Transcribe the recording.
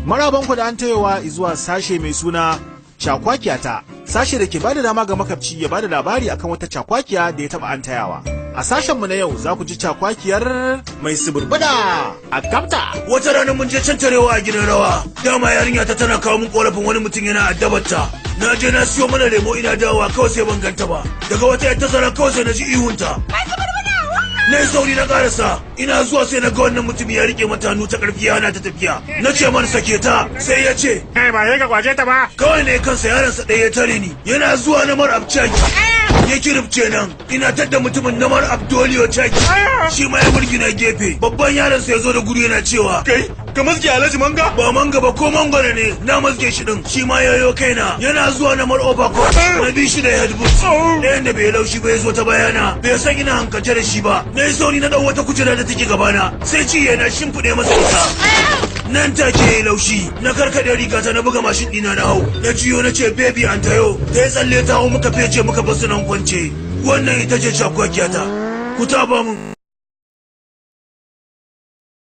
Marabanku da an tayowa zuwa sashe mai suna Chakwakiyata, sashe da ke bada dama ga makabci ya bada labari akan wata cakwakiya da ya taba an tayawa. A sashenmu na yau za ku ji cakwakiyar mai Suburbuda a Gabta. Wata rana mun je cancarewa a gidan rawa. Dama yarinya ta tana kawo mun korafin wani mutum yana addabarta. Na je na siyo mana lemo ina dawowa kawai sai ban ganta ba. Daga wata yar tazara kawai sai na ji ihunta. Na yi sauri na karasa, ina zuwa sai na ga wannan mutum ya rike mata hannu ta karfi yana ta tafiya. Na ce man sake ta, sai ya ce, "Kai ba sai ka kwace ta ba." Kawai ne kansa yaransa ɗaya ya tare ni. Yana zuwa na mar abcaki. Ya kirifce nan, ina tadda mutumin na mar abdoliyo caki. Shi ma ya murgina gefe. Babban yaransa ya zo da gudu yana cewa, "Kai, ka mazge Alhaji Manga?" Ba manga ba ko mangwara ne, na mazge shi din. Shi ma yayo kaina. Yana zuwa na mar overcoat. Na bi shi da headboot. Ɗayan da bai laushi ba ya zo ta bayana. Bai san ina hankace da shi ba. Na yi sauri na ɗau wata kujera da take gabana. Sai ci yana shimfiɗe masa ita. Nan take ya yi laushi. Na karkaɗe rigata na buga mashin ɗina na hau. Na jiyo na ce baby an tayo. Ta yi tsalle ta hau muka fece muka basu nan kwance. Wannan ita ce cakwakiyata. Ku taba mun.